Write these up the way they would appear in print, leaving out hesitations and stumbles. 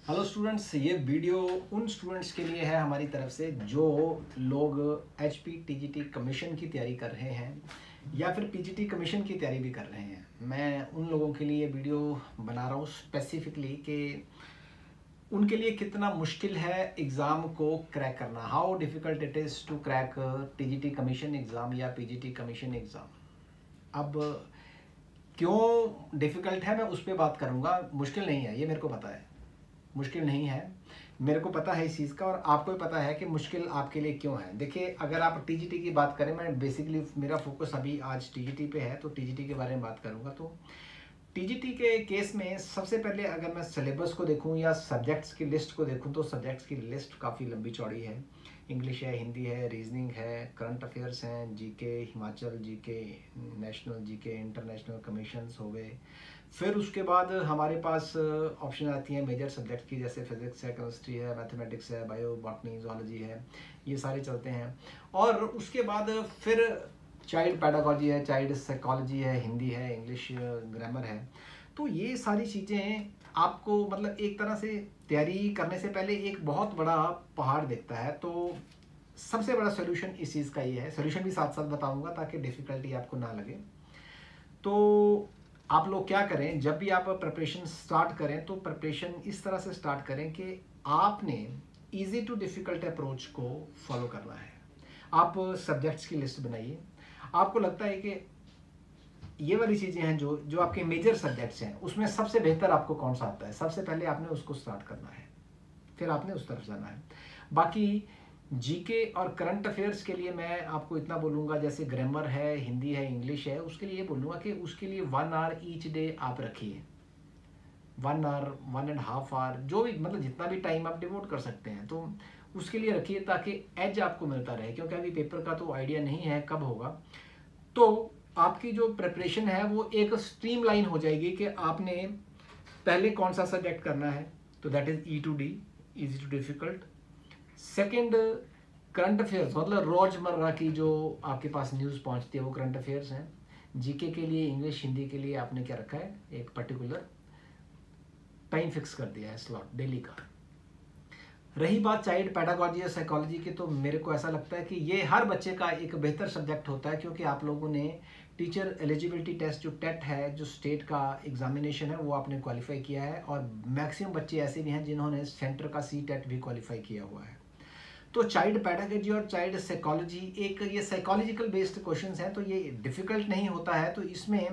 Hello students, ये video उन students के लिए है हमारी तरफ से जो लोग एचपी टीजीटी कमीशन की तैयारी कर रहे हैं या फिर पीजीटी कमीशन की तैयारी भी कर रहे हैं। मैं उन लोगों के लिए वीडियो बना रहा हूँ स्पेसिफिकली कि उनके लिए कितना मुश्किल है एग्ज़ाम को क्रैक करना, how difficult it is to crack TGT commission exam या पीजीटी कमीशन एग्ज़ाम। अब क्यों डिफ़िकल्ट है मैं उस पर बात करूँगा। मुश्किल नहीं है, ये मेरे को पता है, मुश्किल नहीं है, मेरे को पता है इस चीज़ का, और आपको भी पता है कि मुश्किल आपके लिए क्यों है। देखिए, अगर आप टीजीटी की बात करें, मैं बेसिकली मेरा फोकस अभी आज टीजीटी पे है तो टीजीटी के बारे में बात करूंगा। तो टीजीटी के केस में सबसे पहले अगर मैं सिलेबस को देखूं या सब्जेक्ट्स की लिस्ट को देखूं तो सब्जेक्ट्स की लिस्ट काफ़ी लंबी चौड़ी है। इंग्लिश है, हिंदी है, रीजनिंग है, करंट अफेयर्स हैं, GK Himachal, GK national, GK international commissions हो गए। फिर उसके बाद हमारे पास ऑप्शन आती हैं मेजर सब्जेक्ट की, जैसे फिजिक्स है, केमिस्ट्री है, मैथमेटिक्स है, बायो, बॉटनी, जूलॉजी है, ये सारे चलते हैं। और उसके बाद फिर चाइल्ड पैडागोजी है, चाइल्ड साइकोलॉजी है, हिंदी है, इंग्लिश ग्रामर है। तो ये सारी चीज़ें आपको मतलब एक तरह से तैयारी करने से पहले एक बहुत बड़ा पहाड़ दिखता है। तो सबसे बड़ा सोल्यूशन इस चीज़ का ये है, सोल्यूशन भी साथ साथ बताऊंगा ताकि डिफ़िकल्टी आपको ना लगे। तो आप लोग क्या करें, जब भी आप प्रिपरेशन स्टार्ट करें तो प्रिपरेशन इस तरह से स्टार्ट करें कि आपने इजी टू डिफ़िकल्ट अप्रोच को फॉलो करना है। आप सब्जेक्ट्स की लिस्ट बनाइए। आपको लगता है कि ये वाली चीज़ें हैं जो जो आपके मेजर सब्जेक्ट्स हैं, उसमें सबसे बेहतर आपको कौन सा आता है, सबसे पहले आपने उसको स्टार्ट करना है, फिर आपने उस तरफ जाना है। बाकी जीके और करंट अफेयर्स के लिए मैं आपको इतना बोलूँगा, जैसे ग्रामर है, हिंदी है, इंग्लिश है, उसके लिए बोलूँगा कि उसके लिए 1 आवर ईच डे आप रखिए। 1 आवर, 1.5 आवर, जो भी मतलब जितना भी टाइम आप डिवोट कर सकते हैं तो उसके लिए रखिए, ताकि एज आपको मिलता रहे, क्योंकि अभी पेपर का तो आइडिया नहीं है कब होगा। तो आपकी जो प्रिपरेशन है वो एक स्ट्रीम लाइन हो जाएगी कि आपने पहले कौन सा सब्जेक्ट करना है, तो that is E to D, easy to difficult. Second, current affairs, मतलब रोजमर्रा की जो आपके पास न्यूज़ पहुंचती है वो करंट अफेयर्स हैं। जीके के लिए, इंग्लिश हिंदी के लिए आपने क्या रखा है, एक पर्टिकुलर टाइम फिक्स कर दिया है, स्लॉट डेली का। रही बात चाइल्ड पैडागोजी या साइकोलॉजी की, तो मेरे को ऐसा लगता है कि ये हर बच्चे का एक बेहतर सब्जेक्ट होता है, क्योंकि आप लोगों ने टीचर एलिजिबिलिटी टेस्ट जो टेट है, जो स्टेट का एग्जामिनेशन है, वो आपने क्वालिफाई किया है। और मैक्सिमम बच्चे ऐसे भी हैं जिन्होंने सेंटर का सी टेट भी क्वालिफाई किया हुआ है। तो चाइल्ड पैडागोजी और चाइल्ड साइकोलॉजी, एक ये साइकोलॉजिकल बेस्ड क्वेश्चंस हैं, तो ये डिफ़िकल्ट नहीं होता है। तो इसमें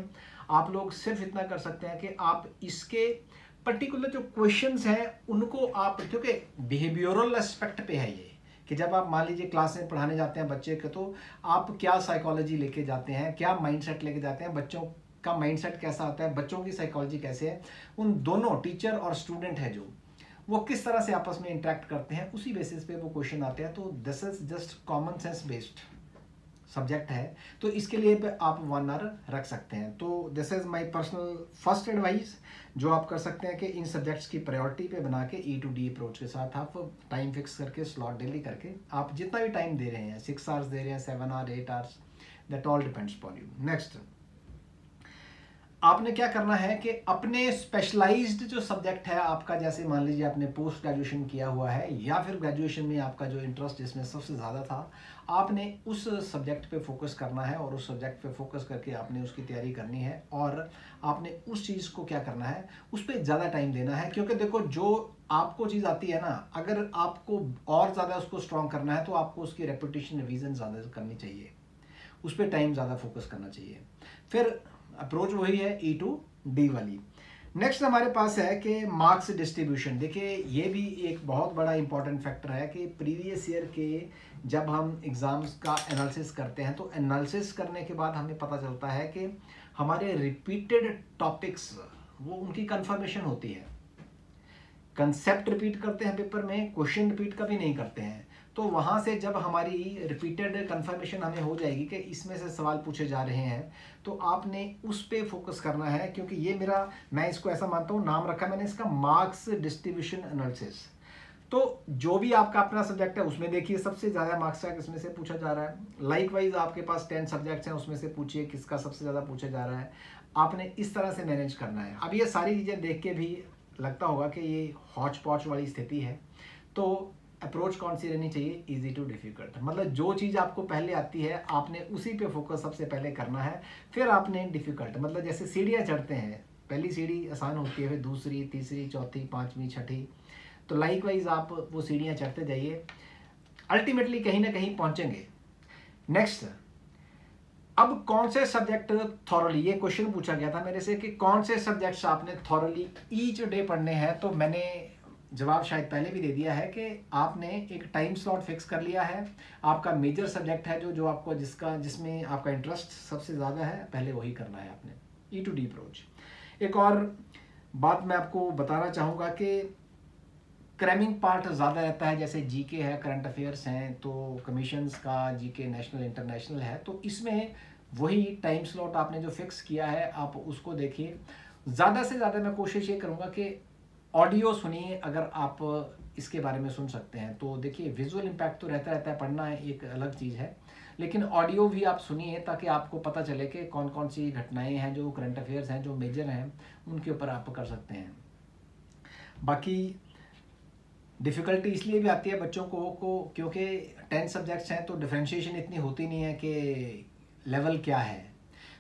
आप लोग सिर्फ इतना कर सकते हैं कि आप इसके पर्टिकुलर जो क्वेश्चंस हैं उनको आप, क्योंकि बिहेवियरल एस्पेक्ट पे है ये, कि जब आप मान लीजिए क्लास में पढ़ाने जाते हैं बच्चे को, तो आप क्या साइकोलॉजी लेके जाते हैं, क्या माइंडसेट लेके जाते हैं, बच्चों का माइंडसेट कैसा होता है, बच्चों की साइकोलॉजी कैसे है, उन दोनों टीचर और स्टूडेंट है जो वो किस तरह से आपस में इंटरेक्ट करते हैं, उसी बेसिस पे वो क्वेश्चन आते हैं। तो this is just common sense based subject है, तो इसके लिए आप 1 आवर रख सकते हैं। तो this is my personal first advice जो आप कर सकते हैं कि इन सब्जेक्ट्स की प्रायोरिटी पे बना के ई टू डी अप्रोच के साथ आप टाइम फिक्स करके, स्लॉट डेली करके, आप जितना भी टाइम दे रहे हैं, 6 आवर्स दे रहे हैं, 7 hour, 8 hours, that all depends upon you. Next, आपने क्या करना है कि अपने स्पेशलाइज्ड जो सब्जेक्ट है आपका, जैसे मान लीजिए आपने पोस्ट ग्रेजुएशन किया हुआ है या फिर ग्रेजुएशन में आपका जो इंटरेस्ट जिसमें सबसे ज़्यादा था, आपने उस सब्जेक्ट पे फोकस करना है और उस सब्जेक्ट पे फोकस करके आपने उसकी तैयारी करनी है। और आपने उस चीज़ को क्या करना है, उस पर ज़्यादा टाइम देना है। क्योंकि देखो, जो आपको चीज़ आती है ना, अगर आपको और ज़्यादा उसको स्ट्रॉन्ग करना है तो आपको उसकी रेपिटेशन, रिवीजन ज़्यादा करनी चाहिए, उस पर टाइम ज़्यादा फोकस करना चाहिए। फिर अप्रोच वही है ई टू डी वाली। नेक्स्ट हमारे पास है कि मार्क्स डिस्ट्रीब्यूशन। देखिए, ये भी एक बहुत बड़ा इंपॉर्टेंट फैक्टर है कि प्रीवियस ईयर के जब हम एग्ज़ाम्स का एनालिसिस करते हैं तो एनालिसिस करने के बाद हमें पता चलता है कि हमारे रिपीटेड टॉपिक्स, वो उनकी कंफर्मेशन होती है। कंसेप्ट रिपीट करते हैं पेपर में, क्वेश्चन रिपीट कभी नहीं करते हैं। तो वहाँ से जब हमारी रिपीटेड कंफर्मेशन हमें हो जाएगी कि इसमें से सवाल पूछे जा रहे हैं, तो आपने उस पर फोकस करना है। क्योंकि ये मैं इसको ऐसा मानता हूँ, नाम रखा मैंने इसका मार्क्स डिस्ट्रीब्यूशन एनालिसिस। तो जो भी आपका अपना सब्जेक्ट है उसमें देखिए सबसे ज़्यादा मार्क्स का किसमें से पूछा जा रहा है। लाइकवाइज आपके पास 10 सब्जेक्ट्स हैं, उसमें से पूछिए किसका सबसे ज़्यादा पूछा जा रहा है। आपने इस तरह से मैनेज करना है। अब ये सारी चीज़ें देख के भी लगता होगा कि ये हॉच पॉच वाली स्थिति है, तो अप्रोच कौन सी रहनी चाहिए? Easy too difficult. मतलब जो चीज़ आपको पहले आती है आपने उसी पे फोकस सबसे पहले करना है, फिर आपने डिफ़िकल्ट, मतलब जैसे सीढ़ियाँ चढ़ते हैं, पहली सीढ़ी आसान होती है, फिर दूसरी, तीसरी, चौथी, पाँचवीं, छठी, तो लाइकवाइज आप वो सीढ़ियाँ चढ़ते जाइए, अल्टीमेटली कहीं ना कहीं पहुँचेंगे। नेक्स्ट, अब कौन से सब्जेक्ट थॉरली, ये क्वेश्चन पूछा गया था मेरे से कि कौन से सब्जेक्ट्स आपने थॉरली ईच डे पढ़ने हैं, तो मैंने जवाब शायद पहले भी दे दिया है कि आपने एक टाइम स्लॉट फिक्स कर लिया है। आपका मेजर सब्जेक्ट है जो आपको जिसमें आपका इंटरेस्ट सबसे ज़्यादा है, पहले वही करना है आपने, ई टू डी अप्रोच। एक और बात मैं आपको बताना चाहूँगा कि क्रैमिंग पार्ट ज़्यादा रहता है, जैसे जीके है, करंट अफेयर्स हैं, तो कमीशंस का जीके नेशनल इंटरनेशनल है, तो इसमें वही टाइम स्लॉट आपने जो फिक्स किया है आप उसको देखिए। ज़्यादा से ज़्यादा मैं कोशिश ये करूँगा कि ऑडियो सुनिए, अगर आप इसके बारे में सुन सकते हैं तो देखिए, विजुअल इम्पैक्ट तो रहता है, पढ़ना एक अलग चीज़ है, लेकिन ऑडियो भी आप सुनिए ताकि आपको पता चले कि कौन कौन सी घटनाएं हैं जो करंट अफेयर्स हैं, जो मेजर हैं, उनके ऊपर आप कर सकते हैं। बाकी डिफ़िकल्टी इसलिए भी आती है बच्चों को क्योंकि 10 सब्जेक्ट्स हैं तो डिफ्रेंशिएशन इतनी होती नहीं है कि लेवल क्या है।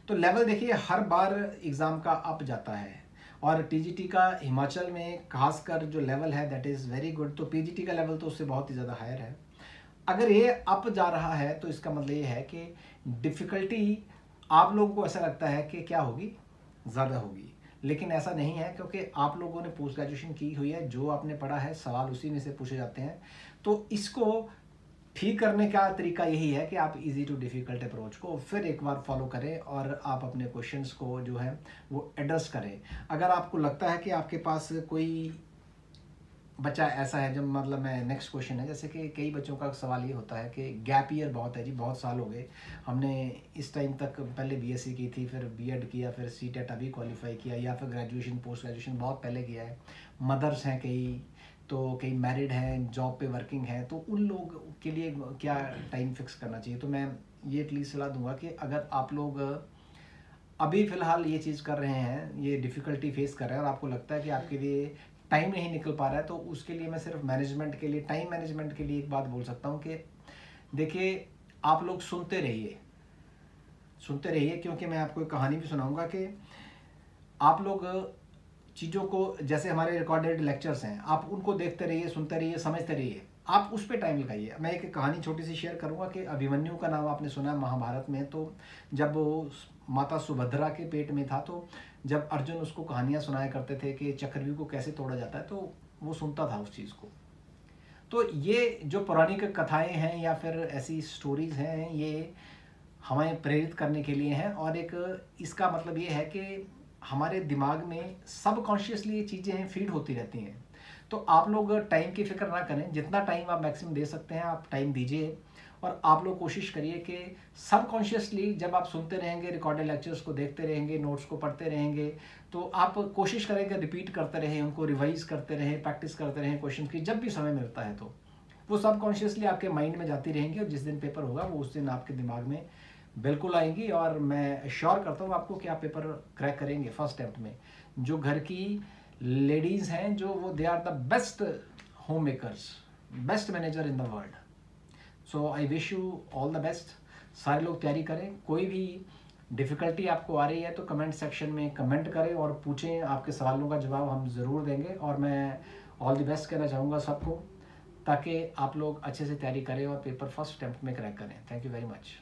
तो लेवल देखिए हर बार एग्ज़ाम का अप जाता है, और टीजीटी का हिमाचल में खासकर जो लेवल है दैट इज़ वेरी गुड, तो पीजीटी का लेवल तो उससे बहुत ही ज़्यादा हायर है। अगर ये अप जा रहा है तो इसका मतलब ये है कि डिफ़िकल्टी आप लोगों को ऐसा लगता है कि क्या होगी, ज़्यादा होगी, लेकिन ऐसा नहीं है, क्योंकि आप लोगों ने पोस्ट ग्रेजुएशन की हुई है, जो आपने पढ़ा है सवाल उसी में से पूछे जाते हैं। तो इसको ठीक करने का तरीका यही है कि आप इजी टू डिफ़िकल्ट अप्रोच को फिर एक बार फॉलो करें और आप अपने क्वेश्चंस को जो है वो एड्रेस करें। अगर आपको लगता है कि आपके पास कोई बच्चा ऐसा है जो, मतलब मैं नेक्स्ट क्वेश्चन है, जैसे कि कई बच्चों का सवाल ये होता है कि गैप ईयर बहुत है जी, बहुत साल हो गए, हमने इस टाइम तक पहले बीएससी की थी, फिर बीएड किया, फिर सीटेट अभी क्वालिफाई किया, या फिर ग्रेजुएशन पोस्ट ग्रेजुएशन बहुत पहले किया है, मदर्स हैं कई, तो कई मैरिड हैं, जॉब पे वर्किंग हैं, तो उन लोग के लिए क्या टाइम फिक्स करना चाहिए। तो मैं ये प्लीज़ सलाह दूंगा कि अगर आप लोग अभी फ़िलहाल ये चीज़ कर रहे हैं, ये डिफ़िकल्टी फेस कर रहे हैं और आपको लगता है कि आपके लिए टाइम नहीं निकल पा रहा है, तो उसके लिए मैं सिर्फ मैनेजमेंट के लिए, टाइम मैनेजमेंट के लिए एक बात बोल सकता हूँ कि देखिए, आप लोग सुनते रहिए, क्योंकि मैं आपको एक कहानी भी सुनाऊंगा कि आप लोग चीज़ों को, जैसे हमारे रिकॉर्डेड लेक्चर्स हैं, आप उनको देखते रहिए, सुनते रहिए, समझते रहिए, आप उस पर टाइम लगाइए। मैं एक कहानी छोटी सी शेयर करूंगा कि अभिमन्यु का नाम आपने सुना है महाभारत में, तो जब वो माता सुभद्रा के पेट में था, तो जब अर्जुन उसको कहानियाँ सुनाया करते थे कि चक्रव्यूह को कैसे तोड़ा जाता है, तो वो सुनता था उस चीज़ को। तो ये जो पौराणिक कथाएं हैं या फिर ऐसी स्टोरीज़ हैं, ये हमें प्रेरित करने के लिए हैं, और एक इसका मतलब ये है कि हमारे दिमाग में सबकॉन्शियसली ये चीज़ें फीड होती रहती हैं। तो आप लोग टाइम की फिक्र ना करें, जितना टाइम आप मैक्सिमम दे सकते हैं आप टाइम दीजिए, और आप लोग कोशिश करिए कि सबकॉन्शियसली जब आप सुनते रहेंगे, रिकॉर्डेड लेक्चर्स को देखते रहेंगे, नोट्स को पढ़ते रहेंगे, तो आप कोशिश करेंगे रिपीट करते रहें, उनको रिवाइज करते रहें, प्रैक्टिस करते रहें क्वेश्चन की, जब भी समय मिलता है तो वो सबकॉन्शियसली आपके माइंड में जाती रहेंगी, और जिस दिन पेपर होगा वो उस दिन आपके दिमाग में बिल्कुल आएंगी, और मैं श्योर करता हूँ आपको कि आप पेपर क्रैक करेंगे फर्स्ट अटेम्प्ट में। जो घर की लेडीज़ हैं, जो वो they are the best home makers, best manager in the world. So I wish you all the best. सारे लोग तैयारी करें, कोई भी डिफ़िकल्टी आपको आ रही है तो कमेंट सेक्शन में कमेंट करें और पूछें, आपके सवालों का जवाब हम ज़रूर देंगे, और मैं ऑल द बेस्ट कहना चाहूँगा सबको, ताकि आप लोग अच्छे से तैयारी करें और पेपर फर्स्ट अटेम्प्ट में क्रैक करें। Thank you very much.